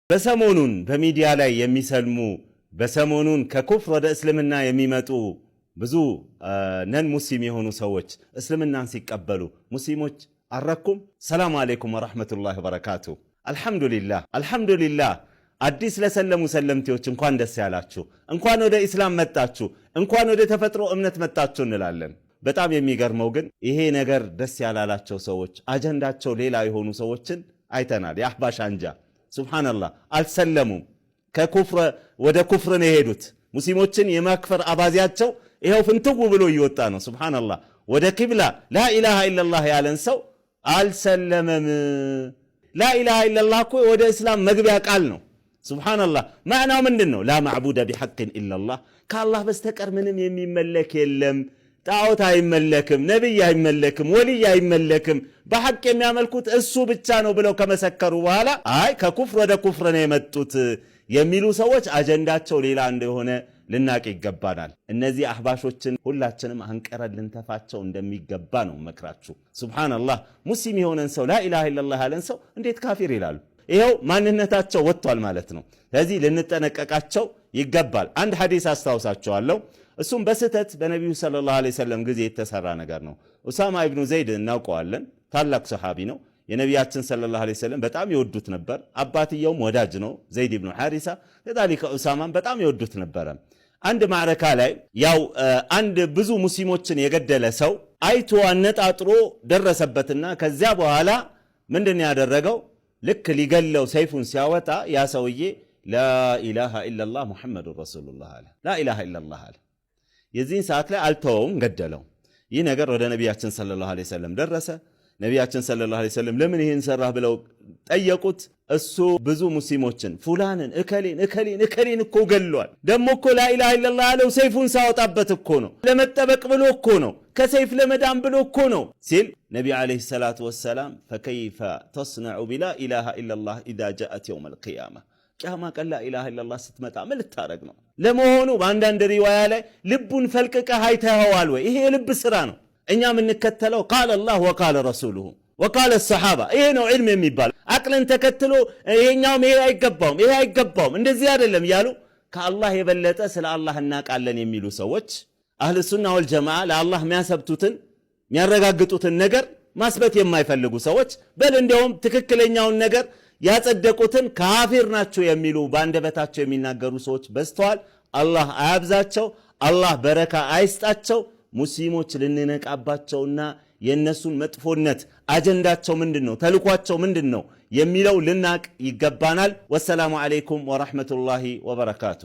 በሰሞኑን በሚዲያ ላይ የሚሰልሙ በሰሞኑን ከኩፍር ወደ እስልምና የሚመጡ ብዙ ነን ሙስሊም የሆኑ ሰዎች እስልምናን ሲቀበሉ ሙስሊሞች አረኩም። ሰላም አለይኩም ወራህመቱላሂ ወበረካቱ። አልহামዱሊላህ አዲስ ለሰለሙ ሰለምቲዎች እንኳን ደስ ያላችሁ፣ እንኳን ወደ እስላም መጣችሁ፣ እንኳን ወደ ተፈጥሮ እምነት መጣችሁ እንላለን። በጣም የሚገርመው ግን ይሄ ነገር ደስ ያላላቸው ሰዎች አጀንዳቸው ሌላ የሆኑ ሰዎችን አይተናል። የአህባሽ አንጃ ሱብሃንአላህ አልሰለሙም፣ ከኩፍር ወደ ኩፍር ነው የሄዱት። ሙስሊሞችን የማክፈር አባዚያቸው ይሄው ፍንትው ብሎ እየወጣ ነው። ሱብሃንአላህ ወደ ቂብላ ላኢላሃ ኢላላህ ያለን ሰው አልሰለመም። ላኢላሃ ኢላላህ እኮ ወደ እስላም መግቢያ ቃል ነው። ሱብሃንአላህ ማዕናው ምንድነው? ላ ማዕቡደ ቢሐቅን ኢላላህ፣ ከአላህ በስተቀር ምንም የሚመለክ የለም። ጣዖት አይመለክም፣ ነብይ አይመለክም፣ ወልይ አይመለክም። በሐቅ የሚያመልኩት እሱ ብቻ ነው ብለው ከመሰከሩ በኋላ አይ ከኩፍር ወደ ኩፍር ነው የመጡት የሚሉ ሰዎች አጀንዳቸው ሌላ እንደሆነ ልናቅ ይገባናል። እነዚህ አህባሾችን ሁላችንም አንቀረን ልንተፋቸው እንደሚገባ ነው መክራችሁ። ሱብሃንአላህ ሙስሊም የሆነን ሰው ላኢላሃ ኢላላህ ያለን ሰው እንዴት ካፊር ይላሉ? ይሄው ማንነታቸው ወጥቷል ማለት ነው። ስለዚህ ልንጠነቀቃቸው ይገባል። አንድ ሐዲስ አስታውሳቸዋለሁ። እሱም በስተት በነብዩ ሰለላሁ ዐለይሂ ወሰለም ጊዜ የተሰራ ነገር ነው። ኡሳማ ኢብኑ ዘይድ እናውቀዋለን። ታላቅ ሰሃቢ ነው። የነቢያችን ሰለላሁ ዐለይሂ ወሰለም በጣም ይወዱት ነበር። አባትየውም ወዳጅ ነው፣ ዘይድ ኢብኑ ሐሪሳ። ለذلك ኡሳማን በጣም ይወዱት ነበር። አንድ ማዕረካ ላይ ያው አንድ ብዙ ሙስሊሞችን የገደለ ሰው አይቶ አነጣጥሮ ደረሰበትና ከዚያ በኋላ ምንድነው ያደረገው? ልክ ሊገለው ሰይፉን ሲያወጣ ያ ሰውዬ ላኢላሃ ኢላላህ ሙሐመዱር ረሱሉላህ አለ። ላኢላሃ ኢላላህ አለ። የዚህን ሰዓት ላይ አልተወውም፣ ገደለው። ይህ ነገር ወደ ነቢያችን ሰለላሁ ዐለይሂ ወሰለም ደረሰ። ነቢያችን ሰለላሁ ዐለይሂ ወሰለም ለምን ይህን ሰራህ ብለው ጠየቁት። እሱ ብዙ ሙስሊሞችን ፉላንን እከሌን እኮ ገሏል፣ ደሞ እኮ ላኢላሃ ኢላላህ አለው ሰይፉን ሳወጣበት እኮ ነው፣ ለመጠበቅ ብሎ እኮ ነው፣ ከሰይፍ ለመዳን ብሎ እኮ ነው ሲል ነቢ ዐለይሂ ሰላቱ ወሰላም ፈከይፈ ተስነዑ ቢላኢላሃ ኢላላህ ኢዛ ጃአት የውመል ቂያማ፣ ቂያማ ቀን ላኢላሃ ኢላላህ ስትመጣ ምን ልታረግ ነው? ለመሆኑ በአንዳንድ ሪዋያ ላይ ልቡን ፈልቅቀህ አይተኸዋል ወይ? ይሄ የልብ ስራ ነው። እኛ የምንከተለው ቃል አላህ ወቃለ ረሱሉሁ ወቃለ ሰሓባ፣ ይሄ ነው ዒልም የሚባል። አቅልን ተከትሎ ይሄኛውም ይሄ አይገባውም እንደዚህ አይደለም እያሉ ከአላህ የበለጠ ስለ አላህ እናቃለን የሚሉ ሰዎች አህል ሱና ወል ጀማዓ ለአላህ የሚያሰብቱትን የሚያረጋግጡትን ነገር ማስበት የማይፈልጉ ሰዎች በል እንዲያውም ትክክለኛውን ነገር ያጸደቁትን ካፊር ናቸው የሚሉ በአንደበታቸው የሚናገሩ ሰዎች በዝተዋል። አላህ አያብዛቸው፣ አላህ በረካ አይስጣቸው። ሙስሊሞች ልንነቃባቸውና የነሱን መጥፎነት አጀንዳቸው ምንድነው ተልኳቸው ምንድነው የሚለው ልናቅ ይገባናል። ወሰላሙ አለይኩም ወራህመቱላሂ ወበረካቱ።